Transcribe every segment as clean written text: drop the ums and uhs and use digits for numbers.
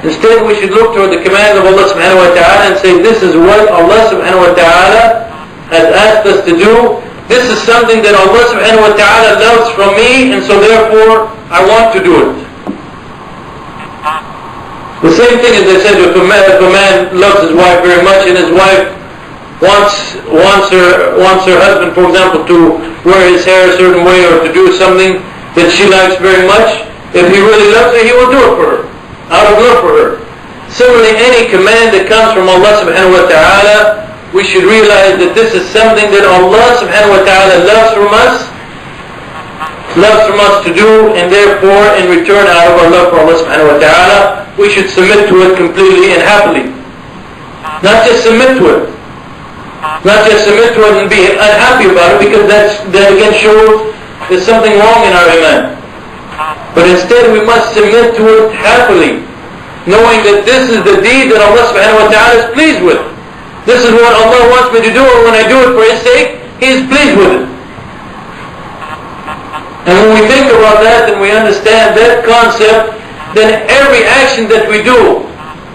Instead, we should look toward the command of Allah subhanahu wa ta'ala and say, this is what Allah subhanahu wa ta'ala has asked us to do. This is something that Allah subhanahu wa ta'ala loves from me, and so therefore I want to do it. The same thing as I said, if a man loves his wife very much and his wife wants her husband, for example, to wear his hair a certain way or to do something that she likes very much, if he really loves her, he will do it for her, out of love for her. Similarly, any command that comes from Allah subhanahu wa ta'ala, we should realize that this is something that Allah subhanahu wa ta'ala loves from us to do, and therefore in return out of our love for Allah subhanahu wa ta'ala, we should submit to it completely and happily. Not just submit to it. Not just submit to it and be unhappy about it, because that again shows there's something wrong in our iman. But instead we must submit to it happily, knowing that this is the deed that Allah subhanahu wa ta'ala is pleased with. This is what Allah wants me to do, and when I do it for His sake, He is pleased with it. And when we think about that and we understand that concept, then every action that we do,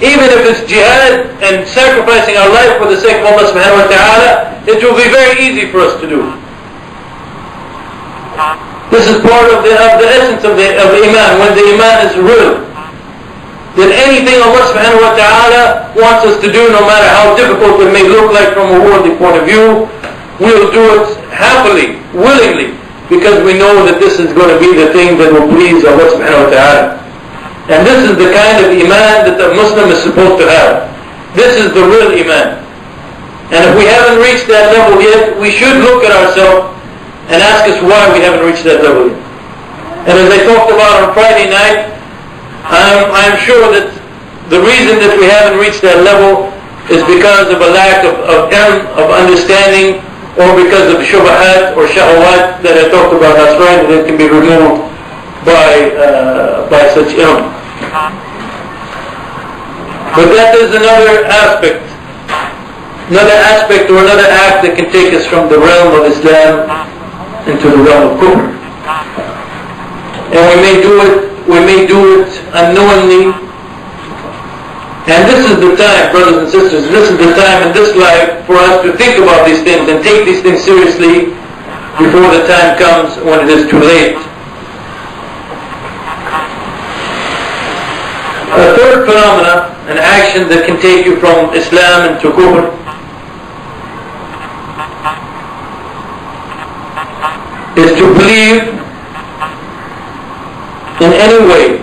even if it's jihad and sacrificing our life for the sake of Allah subhanahu wa ta'ala, it will be very easy for us to do. This is part of the essence of the iman, when the iman is real. That anything Allah subhanahu wa ta'ala wants us to do, no matter how difficult it may look like from a worldly point of view, we'll do it happily, willingly, because we know that this is going to be the thing that will please Allah subhanahu wa ta'ala. And this is the kind of iman that the Muslim is supposed to have. This is the real iman. And if we haven't reached that level yet, we should look at ourselves and ask us why we haven't reached that level yet. And as I talked about on Friday night, I'm sure that the reason that we haven't reached that level is because of a lack of ilm, of understanding, or because of shubahat or shahawat that I talked about last Friday that can be removed by such ilm. But that is another aspect or another act that can take us from the realm of Islam into the realm of kufr. And we may do it unknowingly. And this is the time, brothers and sisters, this is the time in this life for us to think about these things and take these things seriously before the time comes when it is too late. A third phenomena, an action that can take you from Islam into kufr, is to believe in any way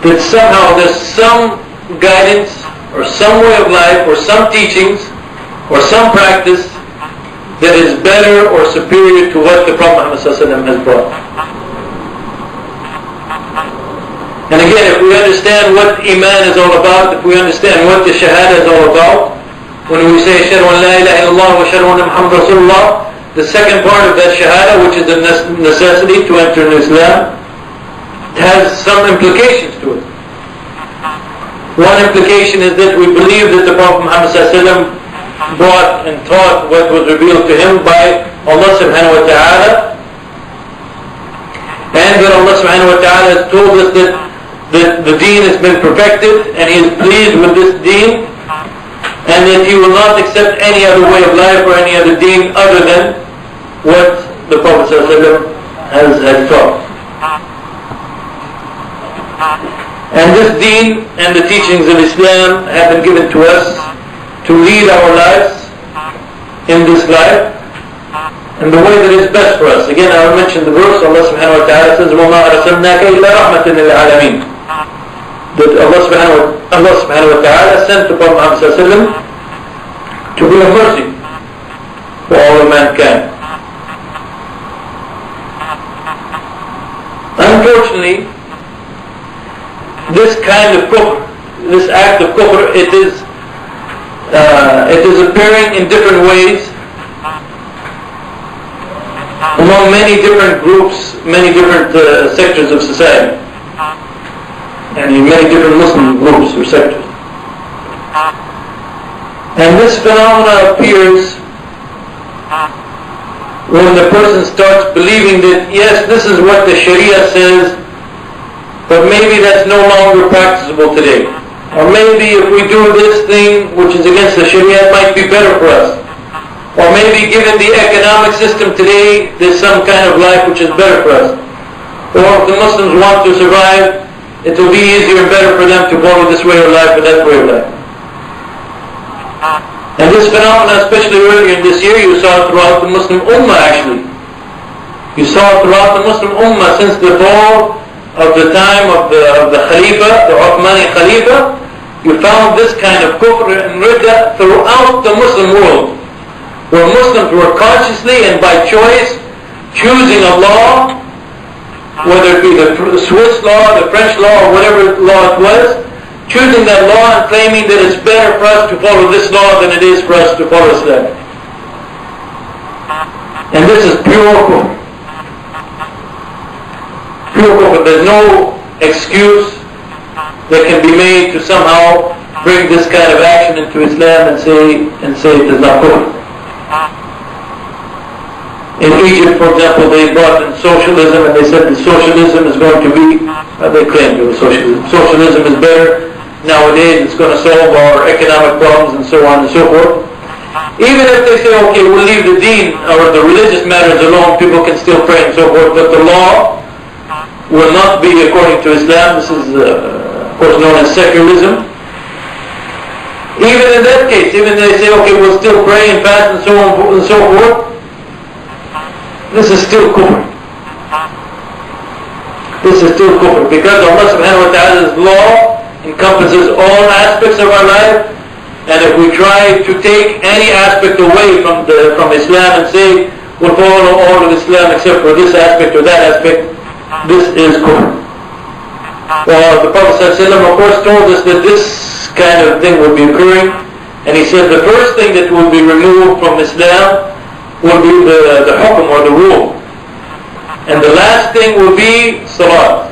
that somehow there's some guidance or some way of life or some teachings or some practice that is better or superior to what the Prophet ﷺ has brought. And again, if we understand what Iman is all about, if we understand what the Shahada is all about, when we say Ashhadu an la ilaha illallah wa ashhadu anna Muhammadan Rasulullah, the second part of that Shahada, which is the necessity to enter in Islam, has some implications to it. One implication is that we believe that the Prophet Muhammad ﷺ brought and taught what was revealed to him by Allah subhanahu wa ta'ala, and that Allah subhanahu wa ta'ala has told us that the deen has been perfected and He is pleased with this deen, and that He will not accept any other way of life or any other deen other than what the Prophet ﷺ has taught. And this deen and the teachings of Islam have been given to us to lead our lives in this life in the way that is best for us. Again, I will mention the verse. Allah subhanahu wa ta'ala says, وَمَا أَرْسَلْنَاكَ إِلَّا رَحْمَةً لِلْعَالَمِينَ. That Allah subhanahu wa ta'ala sent the Prophet Muhammad ﷺ to be a mercy for all of mankind. Unfortunately, this kind of kufr, this act of kufr, it is appearing in different ways among many different groups, many different sectors of society, and in many different Muslim groups or sectors. And this phenomena appears when the person starts believing that, yes, this is what the Sharia says, but maybe maybe that's no longer practicable today. Or maybe if we do this thing which is against the Sharia, it might be better for us. Or maybe given the economic system today, there's some kind of life which is better for us. Or if the Muslims want to survive, it will be easier and better for them to follow this way of life or that way of life. And this phenomenon, especially earlier in this year, you saw it throughout the Muslim Ummah actually. You saw it throughout the Muslim Ummah since the fall of the time of the Khalifa, the Uthmani Khalifa. You found this kind of kufr and ridda throughout the Muslim world, where Muslims were consciously and by choice choosing a law, whether it be the Swiss law, the French law, or whatever law it was, choosing that law and claiming that it's better for us to follow this law than it is for us to follow Islam. And this is pure kufr. Pure kufr. There's no excuse that can be made to somehow bring this kind of action into Islam and say it is not kufr. In Egypt, for example, they brought in socialism and they said that socialism is going to be, they claimed it was socialism. Socialism is better. Nowadays it's going to solve our economic problems and so on and so forth. Even if they say, okay, we'll leave the deen or the religious matters alone, people can still pray and so forth, but the law will not be according to Islam. This is, of course, known as secularism. Even in that case, even if they say, okay, we'll still pray and fast and so on and so forth, this is still kufr. This is still kufr because Allah subhanahu wa ta'ala's law encompasses all aspects of our life, and if we try to take any aspect away from Islam and say we'll follow all of Islam except for this aspect or that aspect, this is kufr. Well, the Prophet ﷺ of course told us that this kind of thing will be occurring, and he said the first thing that will be removed from Islam will be the hukm or the rule, and the last thing will be salat.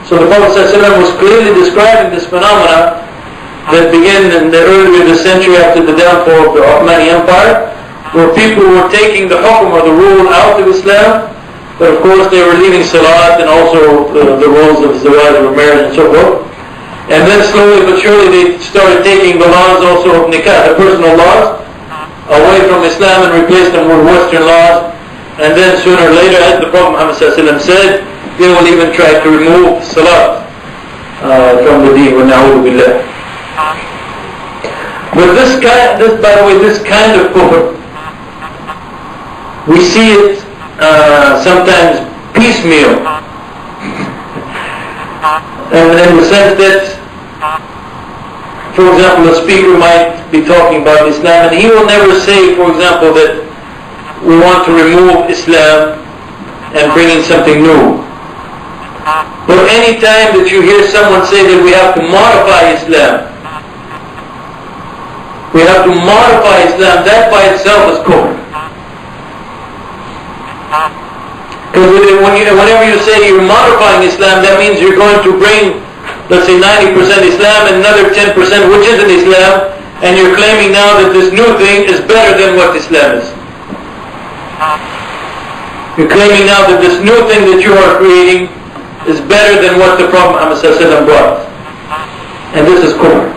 So the Prophet ﷺ was clearly describing this phenomena that began in the earlier the century after the downfall of the Uthmani Empire, where people were taking the hukm or the rule out of Islam, but of course they were leaving salat and also the rules of zawaj or marriage and so forth. And then slowly but surely they started taking the laws also of nikah, the personal laws, away from Islam and replaced them with Western laws. And then sooner or later, as the Prophet Muhammad said, they will even try to remove salat from the deen. وَنَعُوذُ بِاللَّهِ. But by the way, this kind of kufr, we see it sometimes piecemeal. And in the sense that, for example, a speaker might be talking about Islam and he will never say, for example, that we want to remove Islam and bring in something new. But any time that you hear someone say that we have to modify Islam, that by itself is kufr. Because whenever you say you're modifying Islam, that means you're going to bring, let's say 90% Islam and another 10% which isn't Islam, and you're claiming now that this new thing is better than what Islam is. You're claiming now that this new thing that you are creating is better than what the Prophet Muhammad brought. And this is kufr.